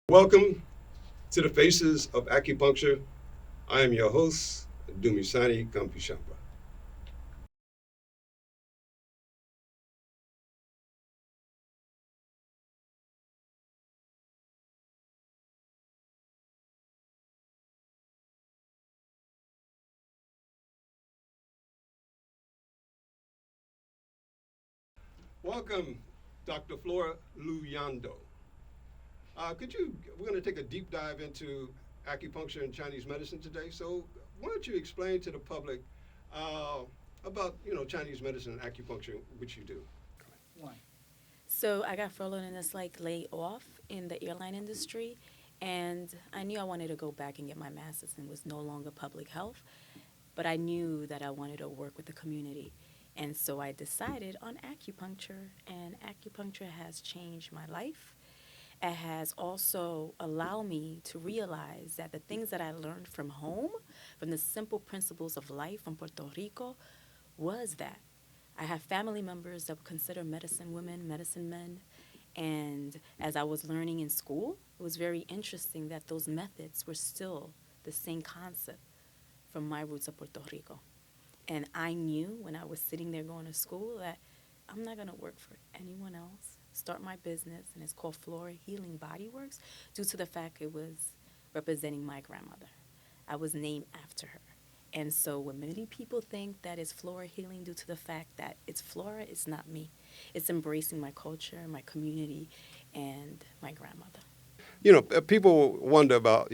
Welcome to the Faces of Acupuncture. I am your host, Dumisani Kampishampa. Welcome, Dr. Flora Duyando. We're going to take a deep dive into acupuncture and Chinese medicine today. So why don't you explain to the public uh, about, Chinese medicine and acupuncture, which you do? One. So I got furloughed and it's like laid off in the airline industry. And I knew I wanted to go back and get my master's and was no longer public health. But I knew that I wanted to work with the community. And so I decided on acupuncture. And acupuncture has changed my life. It has also allowed me to realize that the things that I learned from home, from the simple principles of life from Puerto Rico, was that I have family members that would consider medicine women, medicine men. And as I was learning in school, it was very interesting that those methods were still the same concept from my roots of Puerto Rico. And I knew when I was sitting there going to school that I'm not going to work for anyone else, start my business, and it's called Flora Healing Body Works, due to the fact it was representing my grandmother. I was named after her. And so when many people think that it's flora healing due to the fact that it's flora, it's not me. It's embracing my culture, my community, and my grandmother. People wonder about,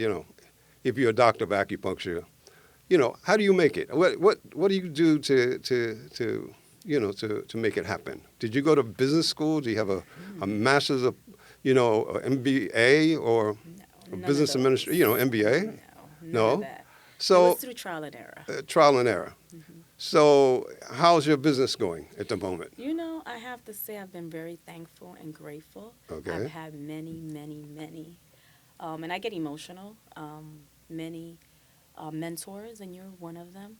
if you're a doctor of acupuncture, how do you make it? What do you do to make it happen? Did you go to business school? Do you have a master's of, MBA or No, a none business of those. administration, MBA? No, none No? of that. It So was through trial and error. trial and error. So how's your business going at the moment? I have to say I've been very thankful and grateful. Okay. I've had many, and I get emotional, many mentors, and you're one of them,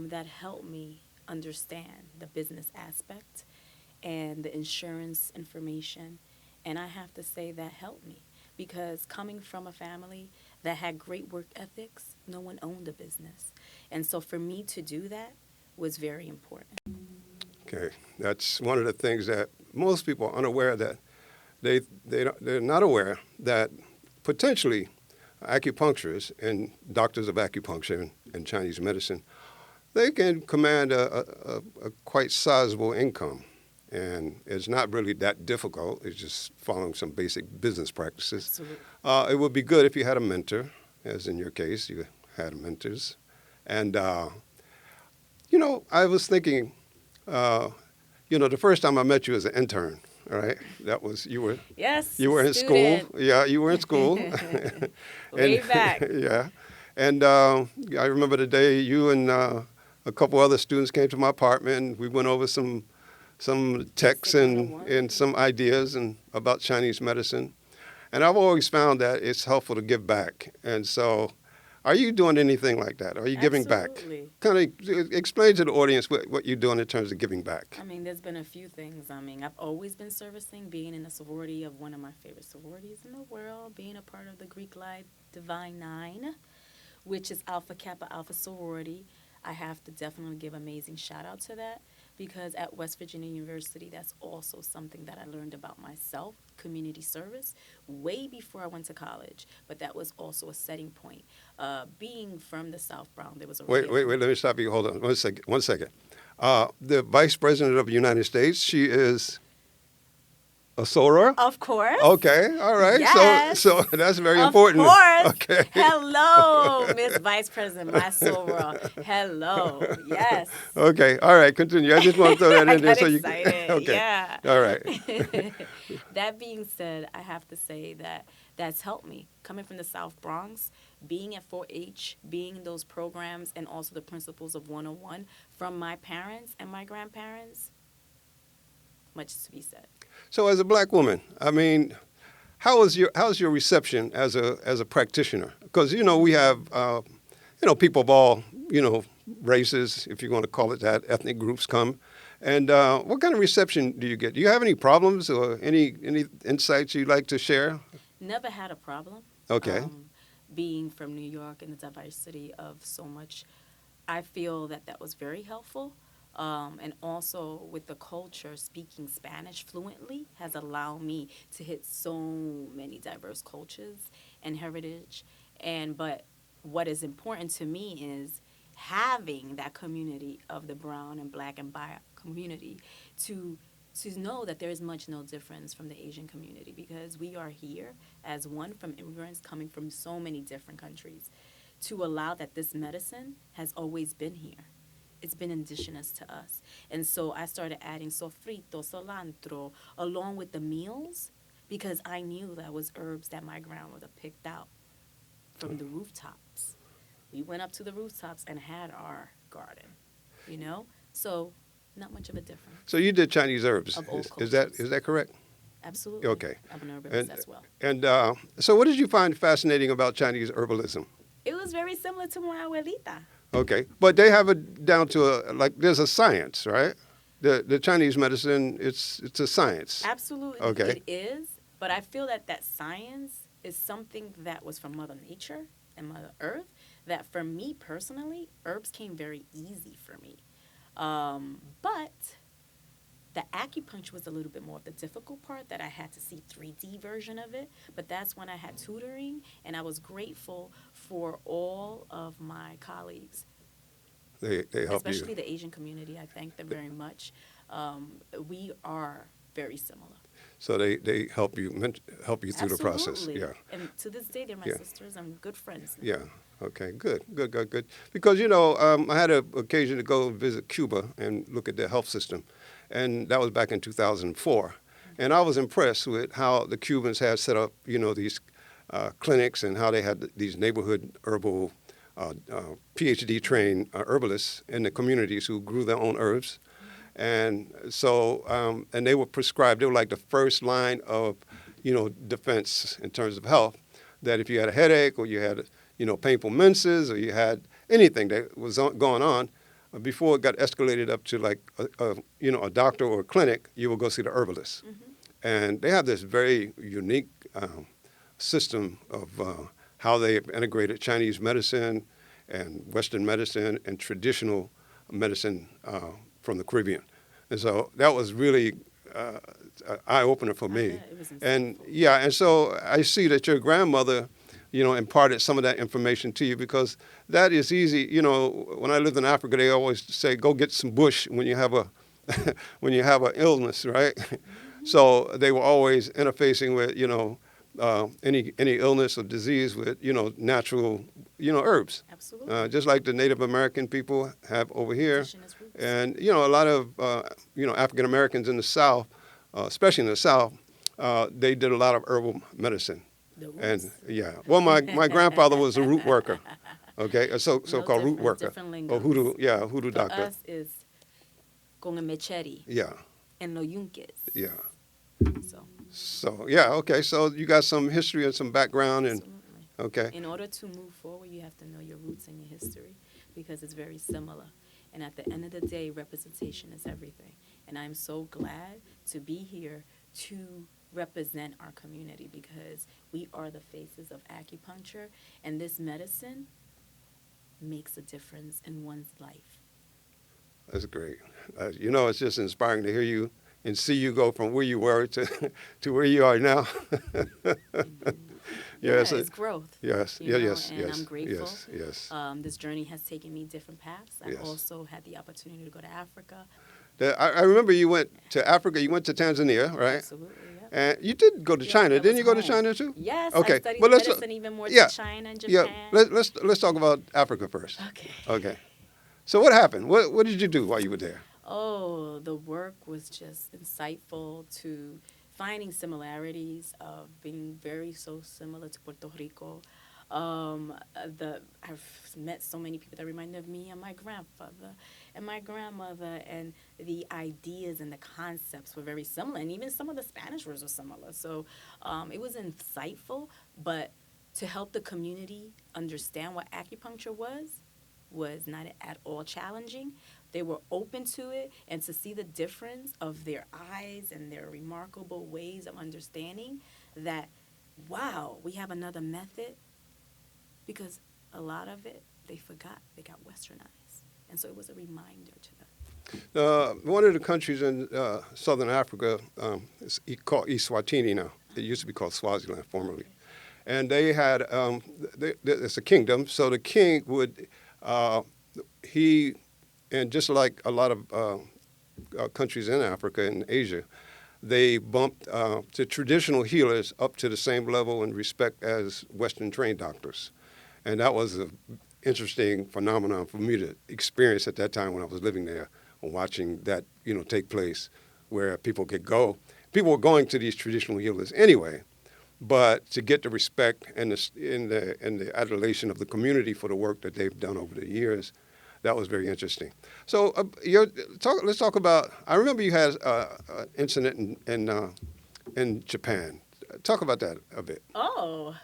that helped me understand the business aspect and the insurance information. And I have to say that helped me because coming from a family that had great work ethics, no one owned a business. And so for me to do that was very important. Okay, that's one of the things that most people are unaware that they're not aware that potentially acupuncturists and doctors of acupuncture and Chinese medicine, they can command a quite sizable income. And it's not really that difficult. It's just following some basic business practices. Absolutely. It would be good if you had a mentor, as in your case, you had mentors. And, I was thinking, the first time I met you as an intern, all right? That was, Yes, you were in student. school. Yeah, you were in school. Way back. Yeah. And I remember the day you and a couple other students came to my apartment and we went over some texts and some ideas and about Chinese medicine. And I've always found that it's helpful to give back. And so are you doing anything like that? Are you giving back? Absolutely. Kind of explain to the audience what you're doing in terms of giving back. There's been a few things. I've always been servicing, being in a sorority of one of my favorite sororities in the world, being a part of the Greek Life Divine Nine, which is Alpha Kappa Alpha sorority. I have to definitely give amazing shout out to that because at West Virginia University, that's also something that I learned about myself, community service, way before I went to college. But that was also a setting point. Being from the South Bronx, there was a Wait, let me stop you. Hold on 1 second. The Vice President of the United States, she is a soror? Of course. Okay, all right. Yes. So that's very Of important. course. Okay. Hello, Miss Vice President, my soror. Hello. Yes. Okay, all right, continue. I just want to throw that I in there got so you excited. Okay. Yeah. All right. That being said, I have to say that that's helped me. Coming from the South Bronx, being at 4-H, being in those programs, and also the principles of 101 from my parents and my grandparents, much to be said. So as a black woman, how's your reception as a practitioner? Because we have people of all races, if you want to call it that, ethnic groups come, and what kind of reception do you get? Do you have any problems or any insights you'd like to share? Never had a problem. Okay. Um, Being from New York and the diversity of so much, I feel that that was very helpful. And also with the culture, speaking Spanish fluently has allowed me to hit so many diverse cultures and heritage. And but what is important to me is having that community of the brown and black and bi community to know that there is much no difference from the Asian community because we are here as one from immigrants coming from so many different countries to allow that this medicine has always been here. It's been indigenous to us. And so I started adding sofrito, cilantro, along with the meals because I knew that was herbs that my grandmother picked out from the rooftops. We went up to the rooftops and had our garden, you know? So not much of a difference So you did Chinese herbs. of old Is that cultures. correct? Absolutely. Okay. I'm an herbalist And as well. and so what did you find fascinating about Chinese herbalism? It was very similar to my abuelita. Okay, but they have it down to like there's a science, right? The Chinese medicine, it's a science. Absolutely, Okay. it is. But I feel that that science is something that was from Mother Nature and Mother Earth. That for me personally, herbs came very easy for me. But the acupuncture was a little bit more of the difficult part that I had to see 3D version of it. But that's when I had tutoring, and I was grateful for all of my colleagues, They help you. especially the Asian community. I thank them very much. We are very similar. So they help you help you through the process. Absolutely. Yeah. And to this day, they're my Yeah. sisters. I'm good friends now. Yeah. Okay. Good. Good. Good. Good. Because I had an occasion to go visit Cuba and look at their health system, and that was back in 2004, and I was impressed with how the Cubans had set up these clinics and how they had these neighborhood herbal PhD trained herbalists in the communities who grew their own herbs. And so, and they were prescribed, they were like the first line of, defense in terms of health, that if you had a headache or you had, painful menses or you had anything that was going on, before it got escalated up to like, a doctor or a clinic, you would go see the herbalist. And they have this very unique system of how they have integrated Chinese medicine and Western medicine and traditional medicine from the Caribbean. And so that was really an eye-opener for I me. bet it was And insightful. yeah, and so I see that your grandmother, imparted some of that information to you because that is easy. When I lived in Africa, they always say, go get some bush when you have a when you have an illness, right? So they were always interfacing with, any illness or disease with, natural, herbs. Absolutely. Just like the Native American people have over here. Indigenous roots. And, a lot of, African Americans in the South, especially in the South, they did a lot of herbal medicine. The roots. And, yeah. Well, my grandfather was a root worker, okay? A so-called root worker. Different Or lingos. hoodoo For doctor. us is con el mecheri Yeah, and lo yunques. yeah. So, So, yeah, okay. So you got some history and some background and, absolutely. okay. In order to move forward, you have to know your roots and your history because it's very similar. And at the end of the day, representation is everything. And I'm so glad to be here to represent our community because we are the faces of acupuncture, and this medicine makes a difference in one's life. That's great. It's just inspiring to hear you and see you go from where you were to to where you are now. Yes, It's growth. yes, you know, yes, and yes, I'm grateful. yes, yes. This journey has taken me different paths. I've Yes. also had the opportunity to go to Africa. I remember you went to Africa. You went to Tanzania, right? Absolutely, yeah. And you did go to Yeah, China, that didn't was you go to home. China too? Yes, Okay, I studied but let's- medicine even more yeah, to China and Yeah, Japan. let's talk about Africa first. Okay. Okay. So what happened? What did you do while you were there? Oh, the work was just insightful to finding similarities of being very so similar to Puerto Rico. I've met so many people that reminded of me and my grandfather and my grandmother, and the ideas and the concepts were very similar, and even some of the Spanish words were similar. So it was insightful, but to help the community understand what acupuncture was not at all challenging. They were open to it, and to see the difference of their eyes and their remarkable ways of understanding that wow, we have another method, because a lot of it they forgot, they got westernized. And so it was a reminder to them. One of the countries in southern Africa is called Eswatini now. It used to be called Swaziland formerly. Okay. And they had, it's a kingdom, so the king would, he, and just like a lot of countries in Africa and Asia, they bumped the traditional healers up to the same level and respect as Western trained doctors. And that was an interesting phenomenon for me to experience at that time when I was living there, watching that take place, where people could go. People were going to these traditional healers anyway, but to get the respect and the adulation of the community for the work that they've done over the years, that was very interesting. So let's talk about. I remember you had an incident in Japan. Talk about that a bit. Oh,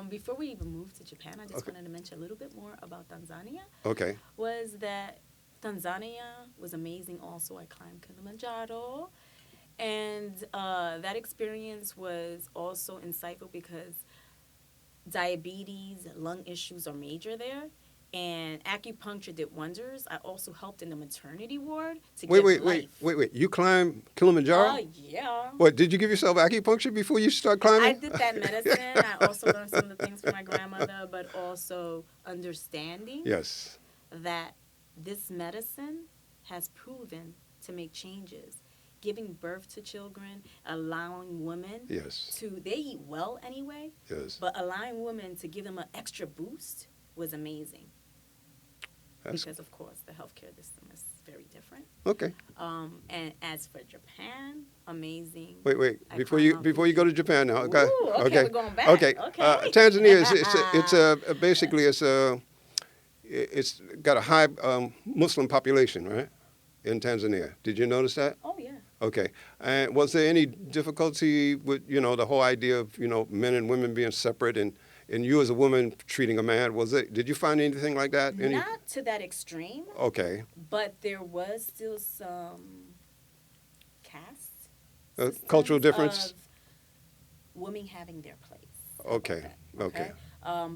before we even moved to Japan, I just Okay. wanted to mention a little bit more about Tanzania. Okay. Was that Tanzania was amazing. Also, I climbed Kilimanjaro, and that experience was also insightful because diabetes, lung issues are major there. And acupuncture did wonders. I also helped in the maternity ward to Wait, give wait, life. wait, wait, wait. You climbed Kilimanjaro? Oh, yeah. What, did you give yourself acupuncture before you start climbing? I did that medicine. I also learned some of the things from my grandmother, but also understanding Yes. that this medicine has proven to make changes. Giving birth to children, allowing women Yes. to, they eat well anyway, Yes. but allowing women to give them an extra boost was amazing. That's Because, of course, the healthcare system is very different. okay. And as for Japan, amazing. Wait. I Before climbed you Mount before you go to Japan now. Okay. Ooh, okay, we're going back. Okay. Okay. Tanzania is basically it's got a high Muslim population, right? In Tanzania. Did you notice that? Oh, yeah. Okay. And was there any difficulty with the whole idea of men and women being separate and you as a woman treating a man? Did you find anything like that? Not to that extreme, Okay. but there was still some caste Cultural systems difference? of women having their place. How about Okay. that? Okay.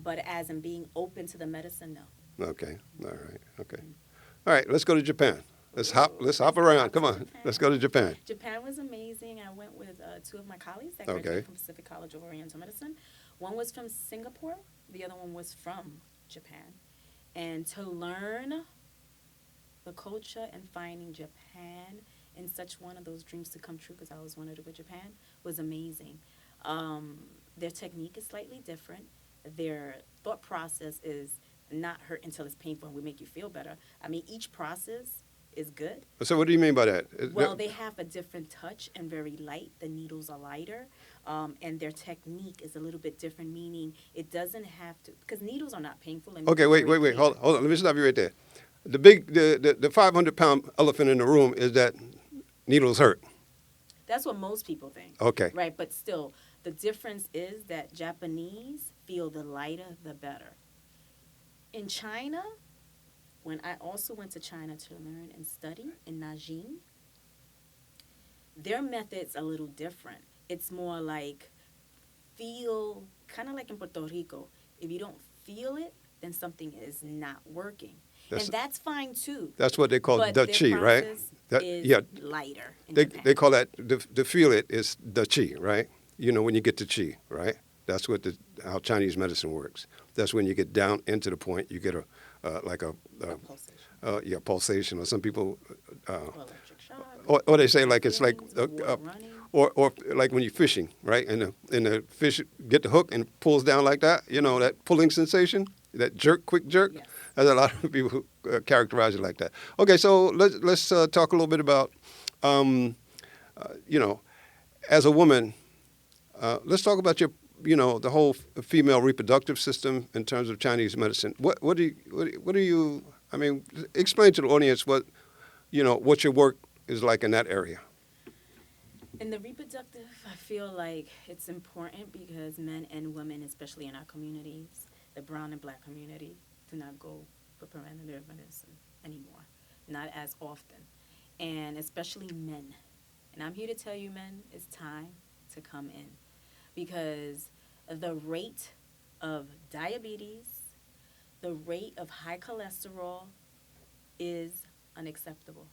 But as in being open to the medicine, no. Okay. All right. Okay. All right. Let's go to Japan. Let's hop around. Come on. Let's go to Japan. Japan was amazing. I went with two of my colleagues that Okay. graduated from Pacific College of Oriental Medicine. One was from Singapore. The other one was from Japan. And to learn the culture and finding Japan in such one of those dreams to come true, because I always wanted to go to Japan, was amazing. Their technique is slightly different. Their thought process is not hurt until it's painful and we make you feel better. I mean, each process is good. So what do you mean by that? Well, they have a different touch and very light. The needles are lighter, and their technique is a little bit different. Meaning, it doesn't have to, because needles are not painful. And Okay, wait. very Hold clear. on. Let me stop you right there. The 500-pound elephant in the room is that needles hurt. That's what most people think. Okay. Right, but still, the difference is that Japanese feel the lighter, the better. In China, when I also went to China to learn and study in Nanjing, their method's a little different. It's more like feel, kind of like in Puerto Rico. If you don't feel it, then something is not working. That's- And that's fine too. That's what they call But the their chi, right? process That, is yeah, lighter in they Japan. call that the feel it is the chi, right? When you get the chi, right? That's how Chinese medicine works. That's when you get down into the point, you get a Pulsation. pulsation, or some people, Or electric shock. or they say like it's like, feelings, running. or like when you're fishing, right? And the fish get the hook and pulls down like that. That pulling sensation, that quick jerk. Yes. There's a lot of people who characterize it like that. Okay, so let's talk a little bit about, as a woman, let's talk about the whole female reproductive system in terms of Chinese medicine. What do you? I mean, explain to the audience what your work is like in that area. In the reproductive, I feel like it's important because men and women, especially in our communities, the brown and black community, do not go for preventative medicine anymore, not as often, and especially men. And I'm here to tell you, men, it's time to come in, because the rate of diabetes, the rate of high cholesterol is unacceptable.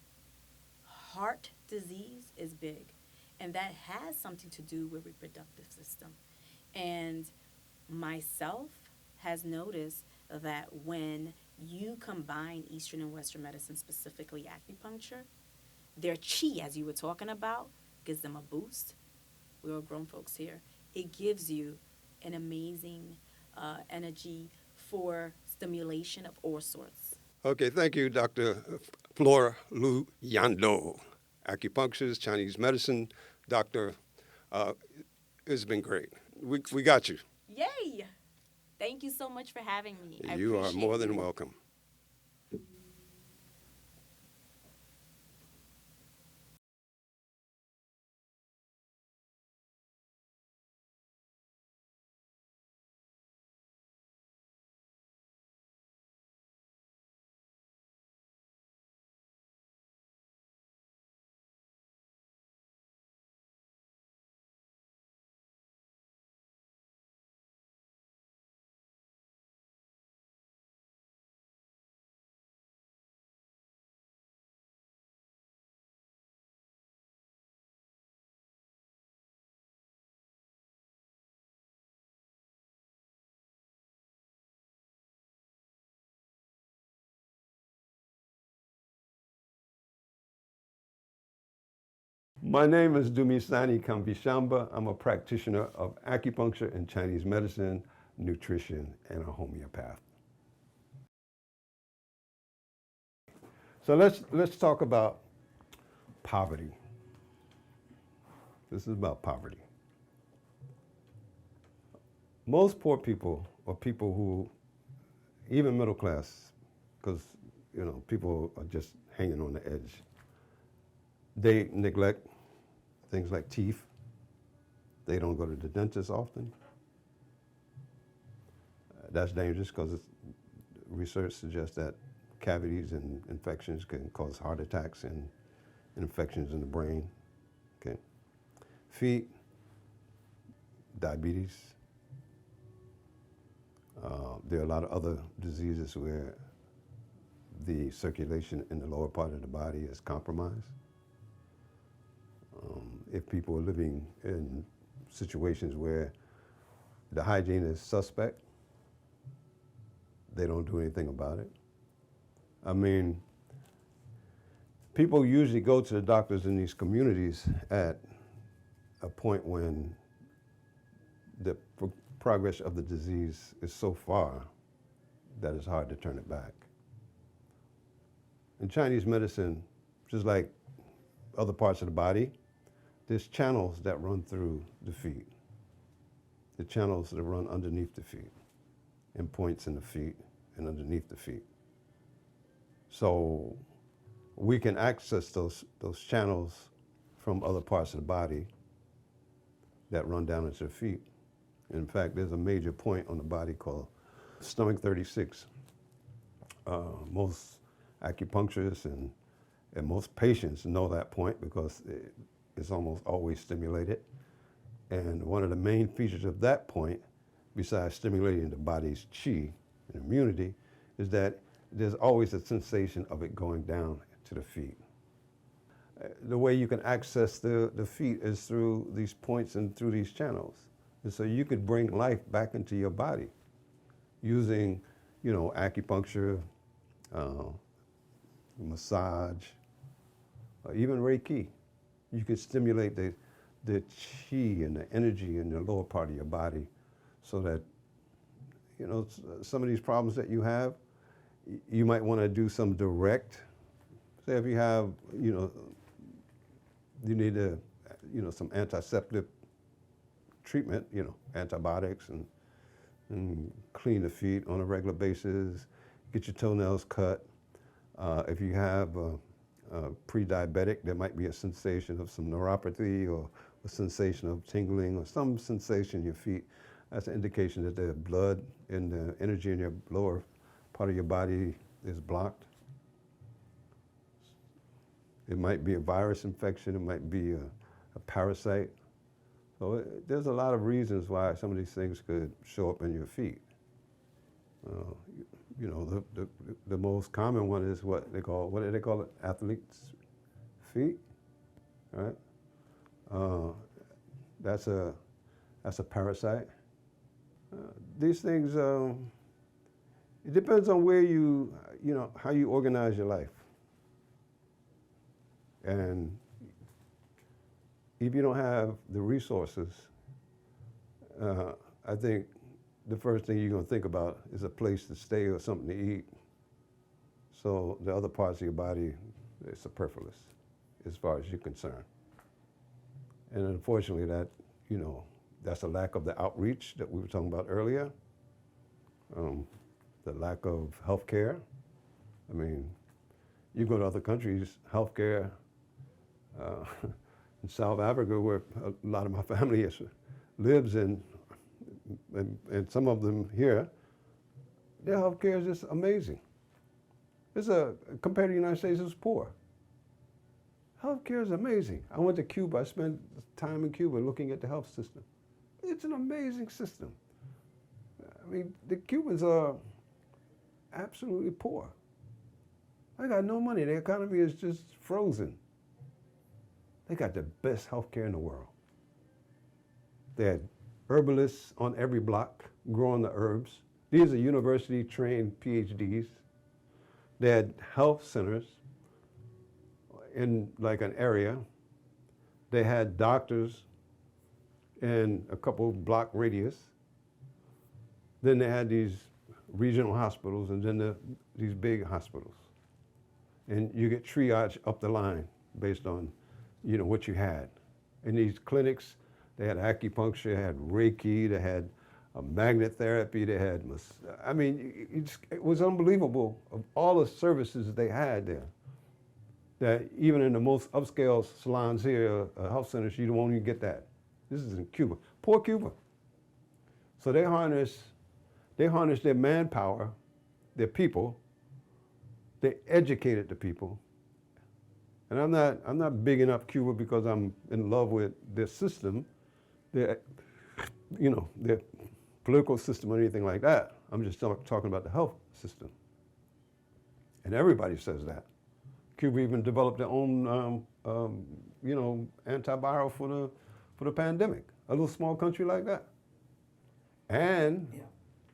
Heart disease is big, and that has something to do with reproductive system. And myself has noticed that when you combine Eastern and Western medicine, specifically acupuncture, their chi, as you were talking about, gives them a boost. We're all grown folks here. It gives you an amazing energy for stimulation of all sorts. Okay, thank you, Dr. Flora Duyando, acupuncturist, Chinese medicine doctor. Uh, it's been great. We got you. Yay! Thank you so much for having me. I You are appreciate more than you. welcome. My name is Dumisani Kambishamba. I'm a practitioner of acupuncture and Chinese medicine, nutrition, and a homeopath. So let's talk about poverty. This is about poverty. Most poor people, or people who, even middle class, because people are just hanging on the edge, they neglect things like teeth. They don't go to the dentist often. That's dangerous because research suggests that cavities and infections can cause heart attacks and infections in the brain. Okay. Feet, diabetes. There are a lot of other diseases where the circulation in the lower part of the body is compromised. If people are living in situations where the hygiene is suspect, they don't do anything about it. I mean, people usually go to the doctors in these communities at a point when the progress of the disease is so far that it's hard to turn it back. In Chinese medicine, just like other parts of the body, there's channels that run through the feet. The channels that run underneath the feet, and points in the feet and underneath the feet. So we can access those channels from other parts of the body that run down into the feet. In fact, there's a major point on the body called stomach 36. Most acupuncturists and most patients know that point because it's almost always stimulated. And one of the main features of that point, besides stimulating the body's qi and immunity, is that there's always a sensation of it going down to the feet. The way you can access the feet is through these points and through these channels. And so you could bring life back into your body using, acupuncture, massage, or even Reiki. You could stimulate the chi and the energy in the lower part of your body so that, some of these problems that you have, you might want to do some direct. Say if you have, you need some antiseptic treatment, antibiotics and clean the feet on a regular basis, get your toenails cut. If you have pre-diabetic, there might be a sensation of some neuropathy or a sensation of tingling or some sensation in your feet. That's an indication that the blood and the energy in your lower part of your body is blocked. It might be a virus infection, it might be a parasite. So there's a lot of reasons why some of these things could show up in your feet. Uh, you know, the most common one is what do they call it? Athlete's feet, right? Uh, that's a parasite. These things, it depends on where you know, how you organize your life. And if you don't have the resources, I think the first thing you're going to think about is a place to stay or something to eat. So the other parts of your body is superfluous as far as you're concerned. And unfortunately, that, you know, that's a lack of the outreach that we were talking about earlier, the lack of health care. I mean, you go to other countries, health care, in South Africa, where a lot of my family lives in, and some of them here, their health care is just amazing. Compared to the United States, it's poor. Health care is amazing. I went to Cuba. I spent time in Cuba looking at the health system. It's an amazing system. I mean, the Cubans are absolutely poor. They got no money. Their economy is just frozen. They got the best health care in the world. They had herbalists on every block growing the herbs. These are university-trained PhDs. They had health centers in like an area. They had doctors in a couple block radius. Then they had these regional hospitals and then these big hospitals. And you get triage up the line based on, you know, what you had. In these clinics, they had acupuncture, they had Reiki, they had magnet therapy, they had, I mean, it was unbelievable of all the services they had there. That even in the most upscale salons here, health centers, you won't even get that. This is in Cuba, poor Cuba. So they harness their manpower, their people. They educated the people. And I'm not bigging up Cuba because I'm in love with their system, their political system or anything like that. I'm just talking about the health system. And everybody says that. Cuba even developed their own, antiviral for the pandemic. A little small country like that. And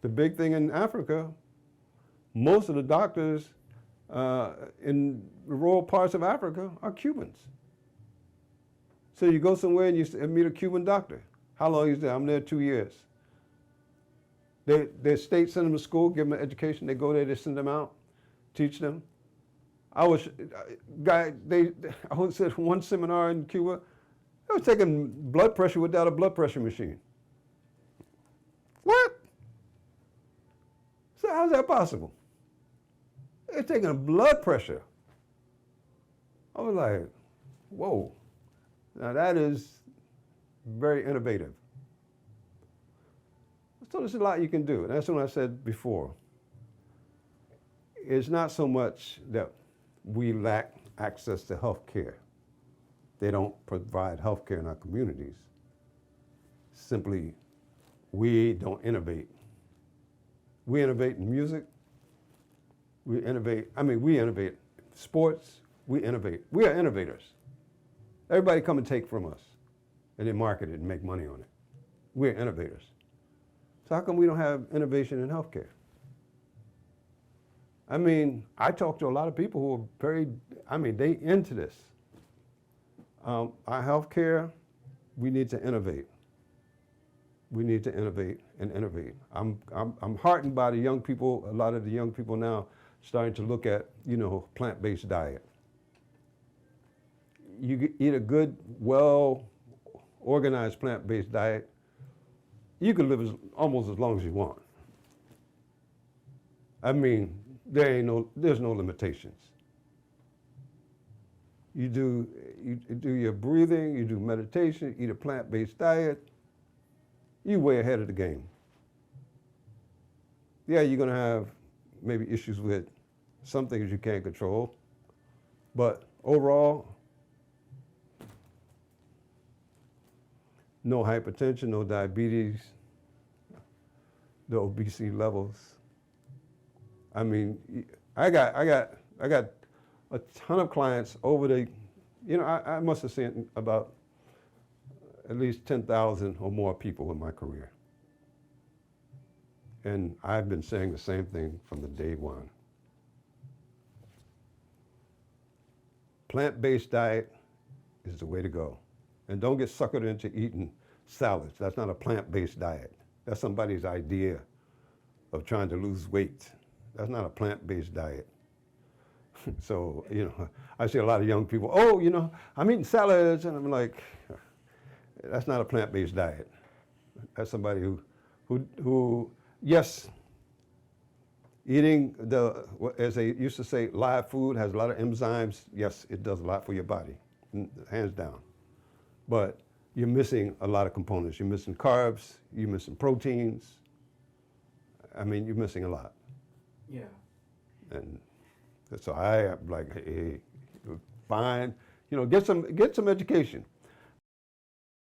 the big thing in Africa, most of the doctors in the rural parts of Africa are Cubans. So you go somewhere and you meet a Cuban doctor. How long is there? I'm there 2 years. Their state send them to school, give them an education. They go there, they send them out, teach them. I was at one seminar in Cuba. They were taking blood pressure without a blood pressure machine. What? So how's that possible? They're taking blood pressure. I was like, whoa. Now that is very innovative. So there's a lot you can do. And that's what I said before. It's not so much that we lack access to health care. They don't provide health care in our communities. Simply, we don't innovate. We innovate in music. We innovate sports. We innovate. We are innovators. Everybody come and take from us and then market it and make money on it. We're innovators. So how come we don't have innovation in healthcare? I mean, I talk to a lot of people who are they into this. Our healthcare, we need to innovate. We need to innovate and innovate. I'm heartened by the young people, a lot of the young people now starting to look at, plant-based diet. You eat a good, well-organized plant-based diet, you can live almost as long as you want. I mean, there's no limitations. You do your breathing, you do meditation, eat a plant-based diet, you're way ahead of the game. Yeah, you're gonna have maybe issues with some things you can't control, but overall, no hypertension, no diabetes, the obesity levels. I mean, I got a ton of clients over the, I must have seen about at least 10,000 or more people in my career. And I've been saying the same thing from the day one. Plant-based diet is the way to go. And don't get suckered into eating salads. That's not a plant-based diet. That's somebody's idea of trying to lose weight. That's not a plant-based diet. So, I see a lot of young people, I'm eating salads, and I'm like, that's not a plant-based diet. That's somebody who yes, eating as they used to say, live food has a lot of enzymes. Yes, it does a lot for your body, hands down. But you're missing a lot of components. You're missing carbs, you're missing proteins. I mean, you're missing a lot. Yeah. And so I am like, hey, fine, get some education.